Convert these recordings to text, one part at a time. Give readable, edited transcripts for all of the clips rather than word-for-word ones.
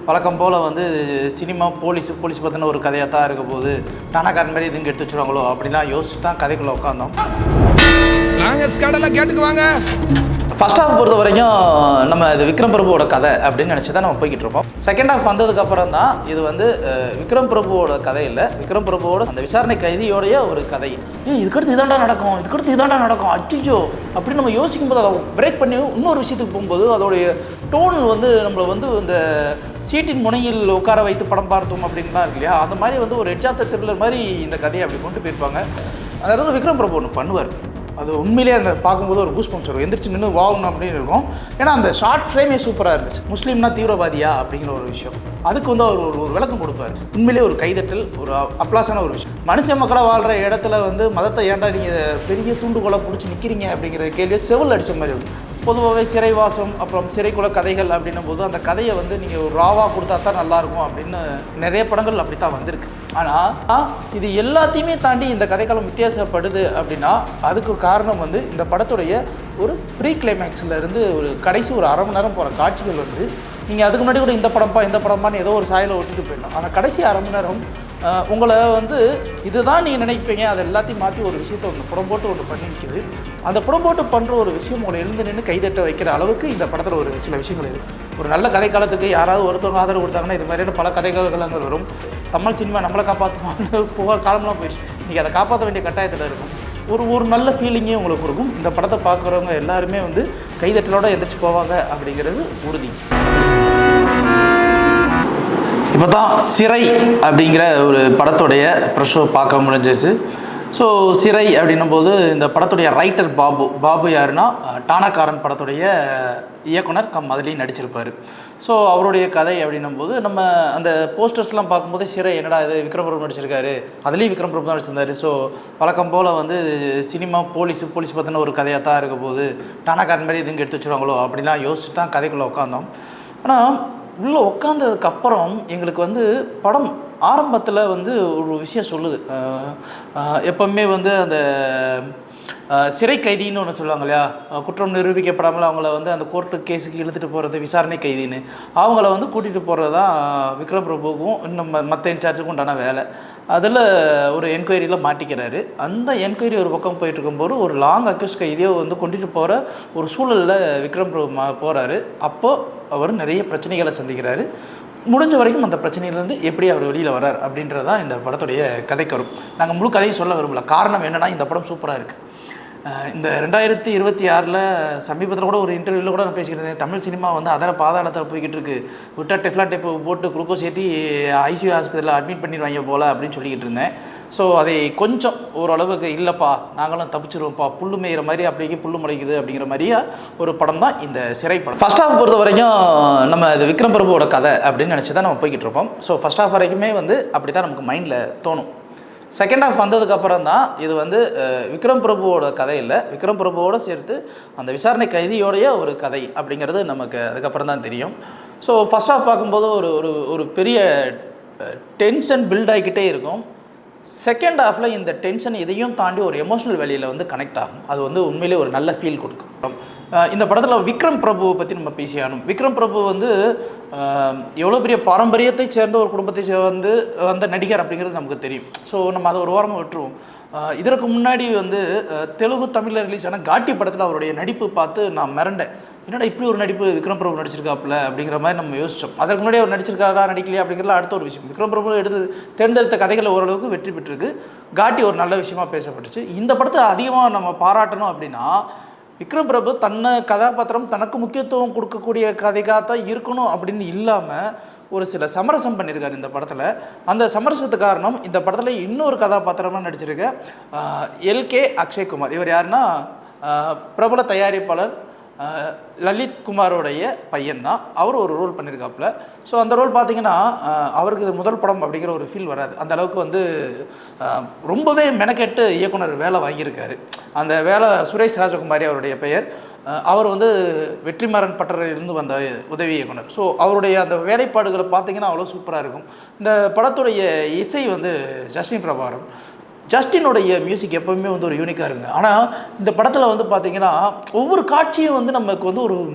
வழக்கம் போல் வந்து cinema police பற்றின ஒரு கதையாக தான் இருக்க போது டானாக்காரன் மாதிரி இதுங்க எடுத்து வச்சுருவாங்களோ அப்படிலாம் யோசிச்சு தான் கதைக்குள்ளே உட்காந்தோம். நாங்கள் கடலை கேட்டுக்குவாங்க. ஃபர்ஸ்ட் ஹாஃப் பொறுத்த வரைக்கும் நம்ம இது விக்ரம் பிரபுவோட கதை அப்படின்னு நினச்சி தான் நம்ம போய்கிட்டு இருப்போம். செகண்ட் ஹாஃப் வந்ததுக்கப்புறம் தான் இது வந்து விக்ரம் பிரபுவோட கதை இல்லை, விக்ரம் பிரபுவோட அந்த விசாரணை கைதியோடைய ஒரு கதை. இதுக்கடுத்து இதாண்டா நடக்கும் அச்சிச்சோ அப்படின்னு நம்ம யோசிக்கும் போது அதை பிரேக் பண்ணி இன்னொரு விஷயத்துக்கு போகும்போது அதோடைய டோன் வந்து நம்மளை வந்து இந்த சீட்டின் முனையில் உட்கார வைத்து படம் பார்த்தோம் அப்படின்லாம் இருக்கு இல்லையா, அந்த மாதிரி வந்து ஒரு எட்ஜ் ஆஃப் த த்ரில்லர் மாதிரி இந்த கதையை அப்படி கொண்டு போயிருப்பாங்க. அதனால விக்ரம் பிரபு ஒன்று பண்ணுவார், அது உண்மையிலேயே அந்த பார்க்கும்போது ஒரு கூஸ் பம்ப்ஸ் வரும், எந்திரிச்சு நின்று வாங்கணும் அப்படின்னு இருக்கும். ஏன்னா அந்த ஷார்ட் ஃப்ரேமே சூப்பராக இருந்துச்சு. முஸ்லீம்னா தீவிரவாதியா அப்படிங்கிற ஒரு விஷயம், அதுக்கு வந்து அவர் ஒரு விளக்கம் கொடுப்பார். உண்மையிலேயே ஒரு கைதட்டல், ஒரு அப்ளாஸான ஒரு விஷயம். மனுஷ மக்களாக வாழ்கிற இடத்துல வந்து மதத்தை ஏன்டா நீங்கள் பெரிய தூண்டுகோலை பிடிச்சி நிற்கிறீங்க அப்படிங்கிற கேள்வியை செவில் அடித்த மாதிரி இருக்கும். பொதுவாகவே சிறைவாசம் அப்புறம் சிறைக்குள்ள கதைகள் அப்படின்னும் போது அந்த கதையை வந்து நீங்கள் ஒரு ராவாக கொடுத்தா தான் நல்லாயிருக்கும் அப்படின்னு நிறைய படங்கள் அப்படி தான் வந்திருக்கு. ஆனால் இது எல்லாத்தையுமே தாண்டி இந்த கதைக்காலம் வித்தியாசப்படுது அப்படின்னா அதுக்கு காரணம் வந்து இந்த படத்துடைய ஒரு ப்ரீ கிளைமேக்ஸில் இருந்து ஒரு கடைசி ஒரு அரை மணி நேரம் போகிற காட்சிகள் வந்து நீங்கள் அதுக்கு முன்னாடி கூட இந்த படம்பான்னு ஏதோ ஒரு சாயலை ஒட்டிட்டு போயிடலாம். ஆனால் கடைசி அரை மணி நேரம் உங்களை வந்து இதுதான் நீங்கள் நினைப்பீங்க, அதை எல்லாத்தையும் மாற்றி ஒரு விஷயத்தை ஒன்று புடம் போட்டு ஒன்று பண்ணி நிற்கிது. அந்த புடம் போட்டு பண்ணுற ஒரு விஷயம் உங்களை எழுந்து நின்று கைதட்ட வைக்கிற அளவுக்கு இந்த படத்தில் ஒரு சில விஷயங்கள் இருக்குது. ஒரு நல்ல கதை காலத்துக்கு யாராவது ஒருத்தவங்க ஆதரவு கொடுத்தாங்கன்னா இது மாதிரியான பல கதைகள் அங்கே வரும். தமிழ் சினிமா நம்மளை காப்பாற்றுவான்னு புகார் காலம்லாம் போயிடுச்சு. இன்றைக்கி அதை காப்பாற்ற வேண்டிய கட்டாயத்தில் இருக்கும். ஒரு நல்ல ஃபீலிங்கே உங்களுக்கு கொடுக்கும். இந்த படத்தை பார்க்குறவங்க எல்லாருமே வந்து கைதட்டலோடு எந்திரிச்சு போவாங்க அப்படிங்கிறது உறுதி. இப்போ தான் சிறை அப்படிங்கிற ஒரு படத்துடைய ப்ரெஸ் ஷோ பார்க்க முடிஞ்சிச்சு. ஸோ சிறை அப்படின்னும் போது இந்த படத்துடைய ரைட்டர் பாபு யாருன்னா டானாக்காரன் படத்துடைய இயக்குனர் அதுலேயும் நடிச்சிருப்பார். ஸோ அவருடைய கதை அப்படின்னும் போது நம்ம அந்த போஸ்டர்ஸ்லாம் பார்க்கும்போது சிறை என்னடா இது விக்ரம் பிரபு நடிச்சிருக்காரு, அதுலேயும் விக்ரம் பிரபு தான் நடிச்சிருந்தாரு. ஸோ வழக்கம் போல் வந்து சினிமா போலீஸ் பற்றின ஒரு கதையாக தான் இருக்க போது டானாக்காரன் மாதிரி இதுங்க எடுத்து வச்சுருவாங்களோ அப்படிலாம் யோசிச்சு தான் கதைக்குள்ளே உட்காந்தோம். ஆனால் உள்ளே உட்காந்ததுக்கப்புறம் எங்களுக்கு வந்து படம் ஆரம்பத்தில் வந்து ஒரு விஷயம் சொல்லுது. எப்பவுமே வந்து அந்த சிறை கைதின்னு ஒன்று சொல்லுவாங்க இல்லையா, குற்றம் நிரூபிக்கப்படாமல் அவங்கள வந்து அந்த கோர்ட்டு கேஸுக்கு இழுத்துட்டு போகிறது விசாரணை கைதின்னு, அவங்கள வந்து கூட்டிகிட்டு போகிறது தான் விக்ரம் பிரபுவுக்கும் இன்னும் மற்ற இன்சார்ஜுக்கும் உண்டான வேலை. அதில் ஒரு என்கொயரியில் மாட்டிக்கிறாரு. அந்த என்கொயரி ஒரு பக்கம் போயிட்டு இருக்கும்போது ஒரு லாங் அக்யூஸ் கைதியோ வந்து கொண்டுட்டு போகிற ஒரு சூழலில் விக்ரம் பிரபு போகிறாரு. அப்போது அவர் நிறைய பிரச்சனைகளை சந்திக்கிறாரு. முடிஞ்ச வரைக்கும் அந்த பிரச்சனையிலேருந்து எப்படி அவர் வெளியில் வர்றார் அப்படின்றதான் இந்த படத்துடைய கதைக்கு வரும். நாங்கள் முழு கதையும் சொல்ல விரும்பல. காரணம் என்னென்னா இந்த படம் சூப்பராக இருக்குது. இந்த 2026 சமீபத்தில் கூட ஒரு இன்டர்வியூவில் கூட நான் பேசிக்கிறேன், தமிழ் சினிமா வந்து அதில் பாதாளத்தில் போய்கிட்டு இருக்குது, விட்டால் டெஃப்லான் டேப்பு போட்டு குளுக்கோஸ் ஏற்றி ஐசியூ ஆஸ்பத்திரியில் அட்மிட் பண்ணிடுவாங்க போல் அப்படின்னு சொல்லிக்கிட்டு இருந்தேன். ஸோ அதை கொஞ்சம் ஓரளவுக்கு இல்லைப்பா நாங்களும் தப்பிச்சிருவோம்ப்பா, புல்லு மேயிற மாதிரி அப்படியே புல்லு முளைக்குது அப்படிங்கிற மாதிரியா ஒரு படம் தான் இந்த சிறை படம். ஃபர்ஸ்ட் ஹாஃப் பொறுத்த வரைக்கும் நம்ம இது விக்ரம் பிரபுவோட கதை அப்படின்னு நினச்சி தான் நம்ம போய்கிட்டு இருப்போம். ஸோ ஃபர்ஸ்ட் ஹாஃப் வரைக்குமே வந்து அப்படி தான் நமக்கு மைண்டில் தோணும். செகண்ட் ஹாஃப் வந்ததுக்கப்புறம் தான் இது வந்து விக்ரம் பிரபுவோட கதை இல்லை, விக்ரம் பிரபுவோடு சேர்த்து அந்த விசாரணை கைதியோடைய ஒரு கதை அப்படிங்கிறது நமக்கு அதுக்கப்புறம் தான் தெரியும். ஸோ ஃபர்ஸ்ட் ஹாஃப் பார்க்கும்போது ஒரு பெரிய டென்ஷன் பில்ட் ஆகிக்கிட்டே இருக்கும். செகண்ட் ஹாஃபில் இந்த டென்ஷன் இதையும் தாண்டி ஒரு எமோஷனல் வேலையில் வந்து கனெக்ட் ஆகும். அது வந்து உண்மையிலே ஒரு நல்ல ஃபீல் கொடுக்கும். இந்த படத்தில் விக்ரம் பிரபுவை பற்றி நம்ம பேசியாகணும். விக்ரம் பிரபு வந்து எவ்வளோ பெரிய பாரம்பரியத்தை சேர்ந்த ஒரு குடும்பத்தை வந்து வந்த நடிகர் அப்படிங்கிறது நமக்கு தெரியும். ஸோ நம்ம அதை ஒரு வாரமாக விட்டுருவோம். இதற்கு முன்னாடி வந்து தெலுங்கு தமிழில் ரிலீஸ் ஆன காட்டி படத்தில் அவருடைய நடிப்பு பார்த்து நான் மிரண்டேன். என்னடா இப்படி ஒரு நடிப்பு விக்ரம் பிரபு நடிச்சிருக்காப்புல அப்படிங்கிற மாதிரி நம்ம யோசித்தோம். அதற்கு முன்னாடி அவர் நடிச்சிருக்காரா நடிக்கலையா அப்படிங்கிறதுல அடுத்த ஒரு விஷயம். விக்ரம் பிரபு தேர்ந்தெடுத்த கதைகளை ஓரளவுக்கு வெற்றி பெற்றிருக்கு. காட்டி ஒரு நல்ல விஷயமா பேசப்பட்டுச்சு. இந்த படத்தை அதிகமாக நம்ம பாராட்டணும் அப்படின்னா விக்ரம் பிரபு தன்னை கதாபாத்திரம் தனக்கு முக்கியத்துவம் கொடுக்கக்கூடிய கதைக்காக தான் இருக்கணும் அப்படின்னு இல்லாமல் ஒரு சில சமரசம் பண்ணியிருக்காரு இந்த படத்தில். அந்த சமரசத்துக்கு காரணம் இந்த படத்தில் இன்னொரு கதாபாத்திரமாக நடிச்சிருக்க எல்கே அக்ஷய்குமார். இவர் யாருன்னா பிரபல தயாரிப்பாளர் லலித் குமாரோடைய பையன்தான். அவர் ஒரு ரோல் பண்ணியிருக்காப்புல. ஸோ அந்த ரோல் பார்த்திங்கன்னா அவருக்கு இது முதல் படம் அப்படிங்கிற ஒரு ஃபீல் வராது. அந்த அளவுக்கு வந்து ரொம்பவே மெனக்கெட்டு இயக்குனர் வேலை வாங்கியிருக்காரு. அந்த வேலை சுரேஷ் ராஜகுமாரி அவருடைய பெயர். அவர் வந்து வெற்றிமாறன் பட்டறையிலிருந்து வந்த உதவி இயக்குனர். ஸோ அவருடைய அந்த வேலைப்பாடுகளை பார்த்திங்கன்னா அவ்வளோ சூப்பராக இருக்கும். இந்த படத்துடைய இசை வந்து ஜஸ்டின் பிரபாகரன். ஜஸ்டினுடைய மியூசிக் எப்போவுமே வந்து ஒரு யூனிக்காக இருக்குங்க. ஆனால் இந்த படத்தில் வந்து பார்த்திங்கன்னா ஒவ்வொரு காட்சியும் வந்து நமக்கு வந்து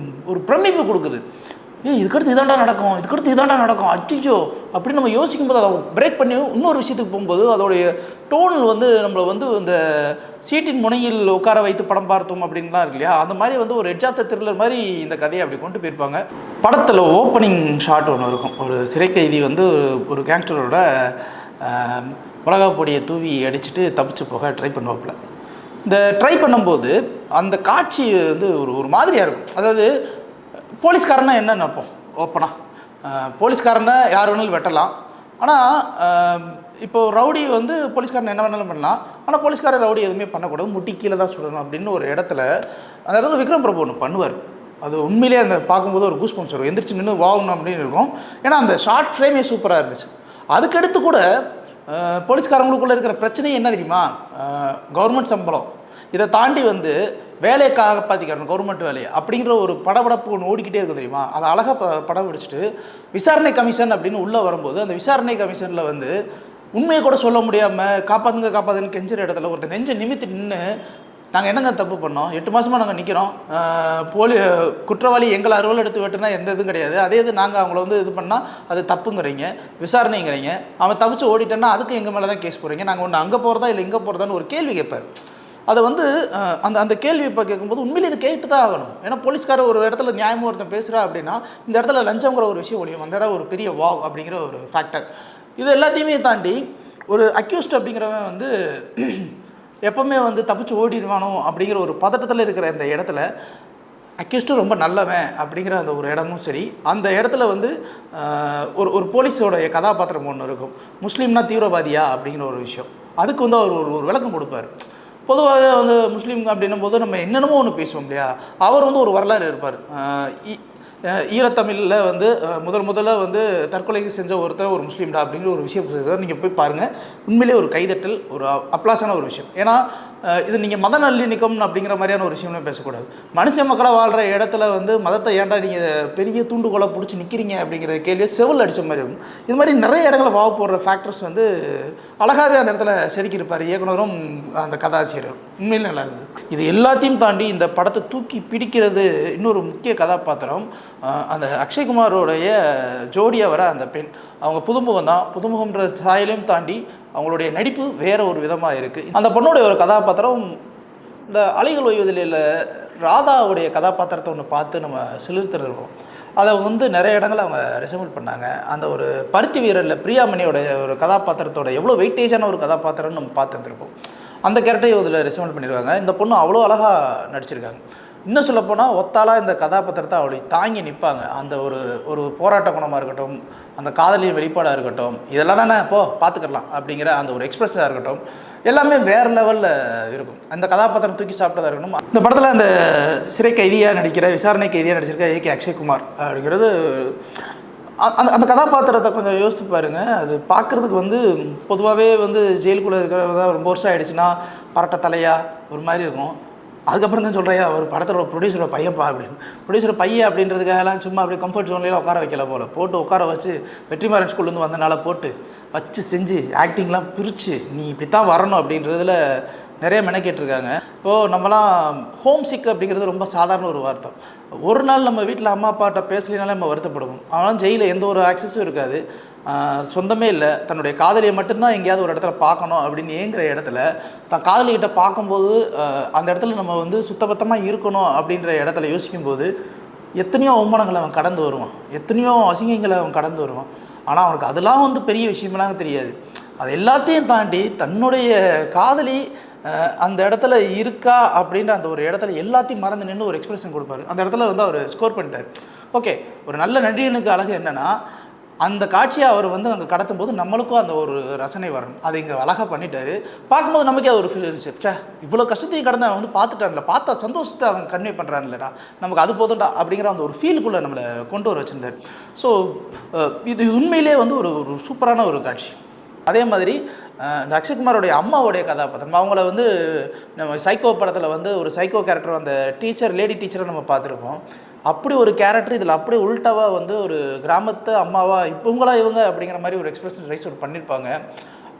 ஒரு பிரமிப்பு கொடுக்குது. இதுக்கடுத்து இதாண்டா நடக்கும் அச்சோ அப்படின்னு நம்ம யோசிக்கும் போது அதை பிரேக் பண்ணி இன்னொரு விஷயத்துக்கு போகும்போது அதோடைய டோன் வந்து நம்மளை வந்து இந்த சீட்டின் முனையில் உட்கார வைத்து படம் பார்த்தோம் அப்படின்லாம் இருக்கு இல்லையா, அந்த மாதிரி வந்து ஒரு எட்ஜ் ஆஃப் த த்ரில்லர் மாதிரி இந்த கதையை அப்படி கொண்டு போயிருப்பாங்க. படத்தில் ஓப்பனிங் ஷாட் ஒன்று இருக்கும். ஒரு சிறை கைதி வந்து ஒரு கேங்ஸ்டரோட மிளகா பொடியை தூவி அடிச்சுட்டு தப்பிச்சு போக ட்ரை பண்ணுவாப்புல. இந்த ட்ரை பண்ணும்போது அந்த காட்சி வந்து ஒரு மாதிரியாக இருக்கும். அதாவது போலீஸ்காரனா என்ன நினைப்போம் ஓப்பனாக, போலீஸ்காரனை யார் வேணாலும் வெட்டலாம். ஆனால் இப்போது ரவுடி வந்து போலீஸ்காரன் என்ன வேணாலும் பண்ணலாம், ஆனால் போலீஸ்காரர் ரவுடி எதுவுமே பண்ணக்கூடாது, முட்டி கீழே தான் சுடணும் அப்படின்னு ஒரு இடத்துல அந்த இடத்துல விக்ரம் பிரபு ஒன்று பண்ணுவார். அது உண்மையிலேயே அந்த பார்க்கும்போது ஒரு கூஸ் பம்ப்ஸ் வரும், எந்திரிச்சு நின்று வாங்கணும் அப்படின்னு இருக்கும். ஏன்னா அந்த ஷார்ட் ஃப்ரேமே சூப்பராக இருந்துச்சு. அதுக்கடுத்து கூட போலீஸ்காரங்களுக்குள்ளே இருக்கிற பிரச்சனையே என்ன தெரியுமா, கவர்மெண்ட் சம்பளம், இதை தாண்டி வந்து வேலையை காப்பாற்றிக்கிறணும், கவர்மெண்ட் வேலையை அப்படிங்கிற ஒரு படபடப்பு ஒன்று ஓடிக்கிட்டே இருக்கும் தெரியுமா. அதை அழகாக படம் பிடிச்சிட்டு விசாரணை கமிஷன் அப்படின்னு உள்ளே வரும்போது அந்த விசாரணை கமிஷனில் வந்து உண்மையை கூட சொல்ல முடியாமல் காப்பாற்றுங்கன்னு கெஞ்சுற இடத்துல ஒருத்தர் நெஞ்சை நிமித்தி நின்று நாங்கள் என்னங்க தப்பு பண்ணோம், 8 மாதமாக நாங்கள் நிற்கிறோம், குற்றவாளி எங்களை அறுவல் எடுத்து வெட்டுனா எந்த இதுவும் கிடையாது, அதே இது நாங்கள் அவங்கள வந்து இது பண்ணால் அது தப்புங்கிறீங்க, விசாரணைங்கிறீங்க, அவன் தப்பிச்சு ஓடிட்டேன்னா அதுக்கு எங்கள் மேலே தான் கேஸ் போடுறீங்க, நாங்கள் ஒன்று அங்கே போகிறதா இல்லை இங்கே போகிறதான்னு ஒரு கேள்வி கேட்பார். அதை வந்து அந்த கேள்வி இப்போ கேட்கும்போது உண்மையிலே இது கேட்டு தான் ஆகணும். ஏன்னா போலீஸ்காரர் ஒரு இடத்துல நியாயமாக ஒருத்தன் பேசுகிறா அப்படின்னா இந்த இடத்துல லஞ்சங்கிற ஒரு விஷயம் ஒழியும், அந்த இடம் ஒரு பெரிய வாவ் அப்படிங்கிற ஒரு ஃபேக்டர். இது எல்லாத்தையுமே தாண்டி ஒரு அக்யூஸ்ட் அப்படிங்கிறவன் வந்து எப்போவுமே வந்து தப்பிச்சு ஓடிடுவானோ அப்படிங்கிற ஒரு பதட்டத்தில் இருக்கிற இந்த இடத்துல அக்யூஸ்ட்டும் ரொம்ப நல்லவன் அப்படிங்கிற அந்த ஒரு இடமும் சரி, அந்த இடத்துல வந்து ஒரு போலீஸோடைய கதாபாத்திரம் ஒன்று இருக்கும். முஸ்லீம்னா தீவிரவாதியா அப்படிங்கிற ஒரு விஷயம், அதுக்கு வந்து அவர் ஒரு விளக்கம் கொடுப்பார். பொதுவாக வந்து முஸ்லீம் அப்படின்னும் போது நம்ம என்னென்னமோ ஒன்று பேசுவோம் இல்லையா, அவர் வந்து ஒரு வரலாறு இருப்பார். ஈழத்தமிழில் வந்து முதல்ல வந்து தற்கொலைக்கு செஞ்ச ஒருத்தர் ஒரு முஸ்லீம்டா அப்படிங்கிற ஒரு விஷயம் நீங்கள் போய் பாருங்கள். உண்மையிலே ஒரு கைதட்டல், ஒரு அப்ளாஸான ஒரு விஷயம். ஏன்னா இது நீங்கள் மத நல்லிணக்கம் அப்படிங்கிற மாதிரியான ஒரு விஷயம்லாம் பேசக்கூடாது. மனுஷ மக்களாக வாழ்கிற இடத்துல வந்து மதத்தை ஏன்டா நீங்கள் பெரிய தூண்டுகோலை பிடிச்சி நிற்கிறீங்க அப்படிங்கிற கேள்வியை செவில் அடித்த மாதிரி இருக்கும். இது மாதிரி நிறைய இடங்களை வாவ போடுற ஃபேக்டர்ஸ் வந்து அழகாகவே அந்த இடத்துல செதுக்கியிருப்பார் இயக்குனரும் அந்த கதாசிரியரும். உண்மையிலே நல்லா இருந்தது. இது எல்லாத்தையும் தாண்டி இந்த படத்தை தூக்கி பிடிக்கிறது இன்னொரு முக்கிய கதாபாத்திரம், அந்த அக்ஷய்குமாரோடைய ஜோடியாக வர அந்த பெண். அவங்க புதுமுகம் தான், புதுமுகம்ன்ற சாயலையும் தாண்டி அவங்களுடைய நடிப்பு வேறு ஒரு விதமாக இருக்குது. அந்த பொண்ணுடைய ஒரு கதாபாத்திரம் இந்த அலைகள் ஓய்வதில் ராதாவுடைய கதாபாத்திரத்தை ஒன்று பார்த்து நம்ம சிலிர்த்துருக்கோம். அதை வந்து நிறைய இடங்கள் அவங்க ரெசபிள் பண்ணாங்க. அந்த ஒரு பருத்தி வீரரில் பிரியாமணியோடைய ஒரு கதாபாத்திரத்தோட எவ்வளோ வெயிட்டேஜான ஒரு கதாபாத்திரம்னு நம்ம பார்த்துருந்துருப்போம். அந்த கேரக்டரையும் இதில் ரெசபிள் பண்ணியிருக்காங்க. இந்த பொண்ணு அவ்வளோ அழகாக நடிச்சிருக்காங்க. இன்னும் சொல்லப்போனால் ஒத்தாலாக இந்த கதாபாத்திரத்தை அப்படி தாங்கி நிற்பாங்க. அந்த ஒரு போராட்ட குணமாக இருக்கட்டும், அந்த காதலின் வெளிப்பாடாக இருக்கட்டும், இதெல்லாம் தானே பார்த்துக்கலாம் அப்படிங்கிற அந்த ஒரு எக்ஸ்பிரஸாக இருக்கட்டும், எல்லாமே வேறு லெவலில் இருக்கும். அந்த கதாபாத்திரம் தூக்கி சாப்பிட்டதாக இருக்கணும். இந்த படத்தில் அந்த சிறை கைதியாக நடிக்கிற, விசாரணை கைதியாக நடிச்சிருக்க ஏகே அக்ஷய்குமார் அப்படிங்கிறது அந்த கதாபாத்திரத்தை கொஞ்சம் யோசிச்சு பாருங்கள். அது பார்க்குறதுக்கு வந்து பொதுவாகவே வந்து ஜெயிலுக்குள்ளே இருக்கிறவங்க ரொம்ப வருஷம் ஆகிடுச்சுன்னா பரட்ட தலையாக ஒரு மாதிரி இருக்கும். அதுக்கப்புறம் தான் சொல்கிறையா ஒரு படத்தோட ப்ரொடியூசரோட பையன்ப்பா அப்படின்னு. ப்ரொடியூசர் பையன் அப்படின்றதுக்காகலாம் சும்மா அப்படி கம்ஃபர்ட் ஜோன்லேயே உட்கார வைக்கல போல், போட்டு உட்கார வச்சு வெற்றிமாறன் ஸ்கூல்லேருந்து வந்தனால போட்டு வச்சு செஞ்சு ஆக்டிங்லாம் பிரித்து நீ இப்படி தான் வரணும் அப்படின்றதுல நிறைய மெனக்கேட்டிருக்காங்க. இப்போது நம்மலாம் ஹோம் சிக் அப்படிங்கிறது ரொம்ப சாதாரண ஒரு வார்த்தை. ஒரு நாள் நம்ம வீட்டில் அம்மா அப்பாட்ட பேசலினாலே நம்ம வருத்தப்படுவோம். ஆனால் ஜெயிலில் எந்த ஒரு ஆக்சஸும் இருக்காது, சொந்தமே இல்லை, தன்னுடைய காதலியை மட்டும்தான் எங்கேயாவது ஒரு இடத்துல பார்க்கணும் அப்படின்னு ஏங்குற இடத்துல தான் காதலிகிட்ட பார்க்கும்போது அந்த இடத்துல நம்ம வந்து சுத்தபத்தமாக இருக்கணும் அப்படின்ற இடத்துல யோசிக்கும்போது எத்தனையோ அவமானங்களை அவன் கடந்து வருவான், எத்தனையோ அசிங்கங்களை அவன் கடந்து வருவான். ஆனால் அவனுக்கு அதெல்லாம் வந்து பெரிய விஷயமெல்லாம் தெரியாது. அது எல்லாத்தையும் தாண்டி தன்னுடைய காதலி அந்த இடத்துல இருக்கா அப்படின்ற அந்த ஒரு இடத்துல எல்லாத்தையும் மறந்து நின்று ஒரு எக்ஸ்பிரஷன் கொடுப்பாரு. அந்த இடத்துல வந்து அவர் ஸ்கோர் பண்ணிட்டார். ஓகே, ஒரு நல்ல நடிகனுக்கு அழகு என்னென்னா அந்த காட்சியை அவர் வந்து அங்கே கடத்தும் போது நம்மளுக்கும் அந்த ஒரு ரசனை வரணும். அதை இங்கே அழகாக பண்ணிட்டாரு. பார்க்கும்போது நமக்கே அது ஒரு ஃபீல் இருந்துச்சு, சே இவ்வளோ கஷ்டத்தையும் கடந்து அவன் வந்து பார்த்துட்டான்ல, பார்த்தா சந்தோஷத்தை அவன் கன்வே பண்ணுறான்லடா, நமக்கு அது போதும்டா அப்படிங்கிற அந்த ஒரு ஃபீலுக்குள்ளே நம்மளை கொண்டு வர வச்சுருந்தார். ஸோ இது உண்மையிலே வந்து ஒரு சூப்பரான ஒரு காட்சி. அதே மாதிரி இந்த அக்ஷய்குமாரோடைய அம்மாவுடைய கதாபாத்திரம், அவங்கள வந்து நம்ம சைக்கோ படத்தில் வந்து ஒரு சைக்கோ கேரக்டர், அந்த டீச்சர் லேடி டீச்சரை நம்ம பார்த்துருப்போம். அப்படி ஒரு கேரக்டர் இதில் அப்படியே உள்டாவாக வந்து ஒரு கிராமத்து அம்மாவாக இவங்களா இவங்க அப்படிங்கிற மாதிரி ஒரு எக்ஸ்பிரஷன் ரைஸ் பண்ணியிருப்பாங்க.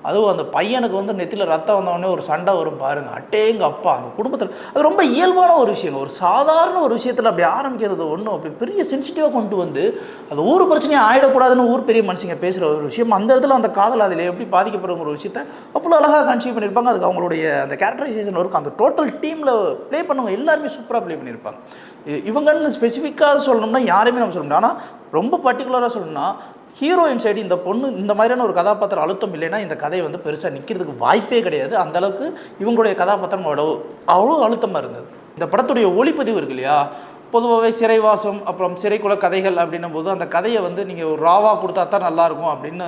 அதுவும் அந்த பையனுக்கு வந்து நெத்தியில் ரத்தம் வந்தவொடனே ஒரு சண்டை வரும் பாருங்கள், அட்டேங்க அப்பா. அந்த குடும்பத்தில் அது ரொம்ப இயல்பான ஒரு விஷயம், ஒரு சாதாரண ஒரு விஷயத்தில் அப்படி ஆரம்பிக்கிறது ஒன்றும் அப்படி பெரிய சென்சிட்டிவாக கொண்டு வந்து அது ஊர் பிரச்சனையாக ஆகிடக்கூடாதுன்னு ஊர் பெரிய மனுஷங்க பேசுகிற ஒரு விஷயம். அந்த இடத்துல அந்த காதல் அதில் எப்படி பாதிக்கப்படுற ஒரு விஷயத்தை அவ்வளோ அழகாக கன்சீவ் பண்ணியிருப்பாங்க. அதுக்கு அவங்களுடைய அந்த கேரக்டரைசேஷன் ஒர்க், அந்த டோட்டல் டீமில் ப்ளே பண்ணவங்க எல்லாருமே சூப்பராக ப்ளே பண்ணியிருப்பாங்க. இவங்கன்னு ஸ்பெசிஃபிக்காக சொல்லணும்னா யாரையுமே நம்ம சொல்ல முடியும். ஆனால் ரொம்ப பர்டிகுலராக சொல்லணும்னா ஹீரோயின் சைடு இந்த பொண்ணு இந்த மாதிரியான ஒரு கதாபாத்திரம் அழுத்தம் இல்லைன்னா இந்த கதையை வந்து பெருசாக நிற்கிறதுக்கு வாய்ப்பே கிடையாது. அந்தளவுக்கு இவங்களுடைய கதாபாத்திரம் அவ்வளோ அழுத்தமாக இருந்தது. இந்த படத்துடைய ஒளிப்பதிவு இருக்கு இல்லையா, பொதுவாகவே சிறைவாசம் அப்புறம் சிறைக்குள்ள கதைகள் அப்படின்னும் போது அந்த கதையை வந்து நீங்கள் ஒரு ராவாக கொடுத்தா தான் நல்லாயிருக்கும் அப்படின்னு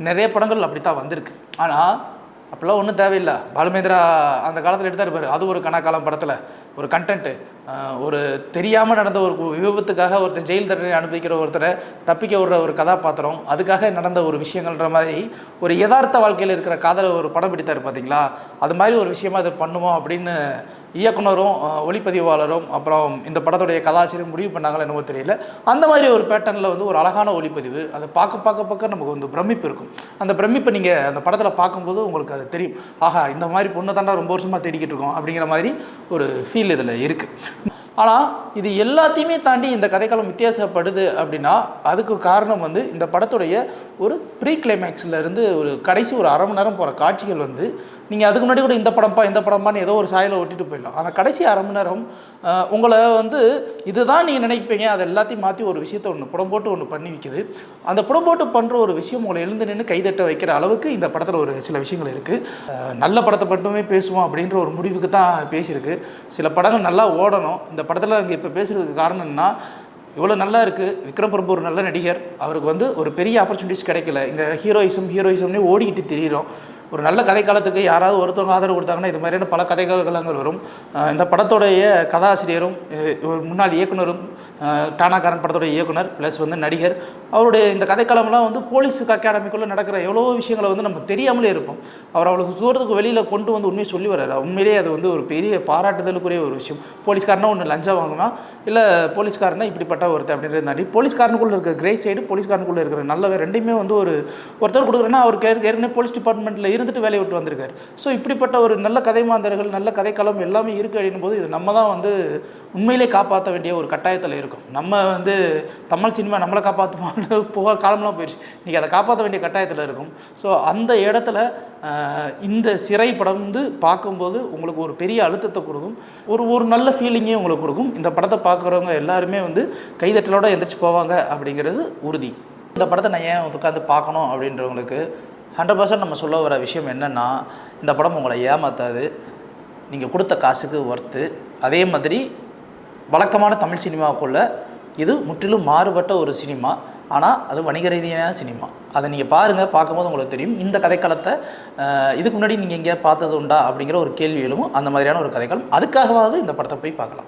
நிறைய படங்கள் அப்படி தான் வந்திருக்கு. ஆனால் அப்படிலாம் ஒன்றும் தேவையில்லை. பாலுமேந்திரா அந்த காலத்தில் எடுத்தார் பாரு, அது ஒரு கணக்காலம் படத்தில் ஒரு கண்டென்ட்டு, ஒரு தெரியாமல் நடந்த ஒரு விபத்துக்காக ஒருத்தர் ஜெயில் தண்டனை அனுபவிக்கிற ஒருத்தரை தப்பிக்க விடுற ஒரு கதாபாத்திரம், அதுக்காக நடந்த ஒரு விஷயங்கள்ன்ற மாதிரி ஒரு யதார்த்த வாழ்க்கையில் இருக்கிற காதலை ஒரு படம் பிடித்தார் பார்த்தீங்களா, அது மாதிரி ஒரு விஷயமா அதை பண்ணுவோம் அப்படின்னு இயக்குனரும் ஒளிப்பதிவாளரும் அப்புறம் இந்த படத்துடைய கதாசிரியர் முடிவு பண்ணாங்களோ என்னவோ தெரியல. அந்த மாதிரி ஒரு பேட்டர்னில் வந்து ஒரு அழகான ஒளிப்பதிவு, அதை பார்க்க நமக்கு வந்து பிரமிப்பு இருக்கும். அந்த பிரமிப்பை நீங்கள் அந்த படத்தில் பார்க்கும்போது உங்களுக்கு அது தெரியும், ஆஹா இந்த மாதிரி பொண்ணை தாண்டா ரொம்ப வருஷமாக தேடிக்கிட்டு இருக்கோம் அப்படிங்கிற மாதிரி ஒரு ஃபீல் இதில் இருக்குது. ஆனால் இது எல்லாத்தையுமே தாண்டி இந்த கதைக்காலம் வித்தியாசப்படுது அப்படின்னா அதுக்கு காரணம் வந்து இந்த படத்துடைய ஒரு ப்ரீ கிளைமேக்ஸில் இருந்து ஒரு கடைசி ஒரு அரை மணி நேரம் போகிற காட்சிகள் வந்து நீங்கள் அதுக்கு முன்னாடி கூட இந்த படம்பான்னு ஏதோ ஒரு சாயலை ஒட்டிட்டு போயிடலாம். ஆனால் கடைசி அரை மணி நேரம் உங்களை வந்து இதுதான் நீங்கள் நினைப்பீங்க, அதை எல்லாத்தையும் மாற்றி ஒரு விஷயத்தை ஒன்று பண்ணி வைக்குது. அந்த புடம்போட்டு பண்ணுற ஒரு விஷயம் உங்களை எழுந்து நின்று கைதட்ட வைக்கிற அளவுக்கு இந்த படத்தில் ஒரு சில விஷயங்கள் இருக்குது. நல்ல படத்தை மட்டுமே பேசுவோம் அப்படின்ற ஒரு முடிவுக்கு தான் பேசியிருக்கு. சில படங்கள் நல்லா ஓடணும். இந்த படத்தில் அங்கே இப்போ பேசுகிறதுக்கு காரணம் என்னன்னா, இவ்வளோ நல்லா இருக்குது, விக்ரம் பிரபு ஒரு நல்ல நடிகர், அவருக்கு வந்து ஒரு பெரிய ஆப்பர்ச்சுனிட்டிஸ் கிடைக்கல, இங்கே ஹீரோயிசம்னே ஓடிக்கிட்டு திரியிறோம். ஒரு நல்ல கதை காலத்துக்கு யாராவது ஒருத்தவங்க ஆதரவு கொடுத்தாங்கன்னா இது மாதிரியான பல கதைகளங்கள் வரும். இந்த படத்தோடைய கதாசிரியரும் முன்னாள் இயக்குனரும் டானாக்காரன் படத்தோடைய இயக்குனர் ப்ளஸ் வந்து நடிகர், அவருடைய இந்த கதைக்களம்லாம் வந்து போலீஸ் அகாடமிக்குள்ளே நடக்கிற எவ்வளோ விஷயங்களை வந்து நம்ம தெரியாமலே இருப்போம். அவர் அவ்வளோ தூரத்துக்கு வெளியில் கொண்டு வந்து உண்மையை சொல்லி வர்றாரு. உண்மையிலேயே அது வந்து ஒரு பெரிய பாராட்டுதலுக்குரிய ஒரு விஷயம். போலீஸ்காரனா ஒன்று லஞ்சம் வாங்குவான், இல்லை போலீஸ்காரனா இப்படிப்பட்ட ஒருத்தர் அப்படின்றது தாண்டி போலீஸ்காரனுக்குள்ளே இருக்கிற கிரே சைடு, போலீஸ்காரனுக்குள்ளே இருக்கிற நல்லவே ரெண்டுமே வந்து ஒருத்தர் கொடுக்குறேன்னா அவருக்கு ஏற்கனவே போலீஸ் டிபார்ட்மெண்ட்டில் இருந்துட்டு வேலையை விட்டு வந்திருக்காரு. ஸோ இப்படிப்பட்ட ஒரு நல்ல கதை மாந்தர்கள், நல்ல கதைக்களம் எல்லாமே இருக்குது அப்படின்னும் போது இது நம்ம தான் வந்து உண்மையிலே காப்பாற்ற வேண்டிய ஒரு கட்டாயத்தில் இருக்கும். நம்ம வந்து தமிழ் சினிமா நம்மளை காப்பாற்றுமான்னு போக காலம்லாம் போயிடுச்சு, இன்றைக்கி அதை காப்பாற்ற வேண்டிய கட்டாயத்தில் இருக்கும். ஸோ அந்த இடத்துல இந்த சிறை படம் வந்து பார்க்கும்போது உங்களுக்கு ஒரு பெரிய அழுத்தத்தை கொடுக்கும், ஒரு நல்ல ஃபீலிங்கே உங்களுக்கு கொடுக்கும். இந்த படத்தை பார்க்குறவங்க எல்லாருமே வந்து கைதட்டலோடு எந்திரிச்சு போவாங்க அப்படிங்கிறது உறுதி. இந்த படத்தை நான் ஏன் உட்காந்து பார்க்கணும் அப்படின்றவங்களுக்கு 100% நம்ம சொல்ல வர விஷயம் என்னென்னா, இந்த படம் உங்களை ஏமாற்றாது, நீங்கள் கொடுத்த காசுக்கு ஒர்த்து. அதே மாதிரி வழக்கமான தமிழ் சினிமாவுக்குள்ளே இது முற்றிலும் மாறுபட்ட ஒரு சினிமா, ஆனால் அது வணிக ரீதியான சினிமா. அதை நீங்கள் பாருங்கள், பார்க்கும்போது உங்களுக்கு தெரியும். இந்த கதைக்களத்தை இதுக்கு முன்னாடி நீங்கள் எங்கேயா பார்த்தது உண்டா அப்படிங்கிற ஒரு கேள்வி எழும். அந்த மாதிரியான ஒரு கதைக்களம். அதுக்காகவாவது இந்த படத்தை போய் பார்க்கலாம்.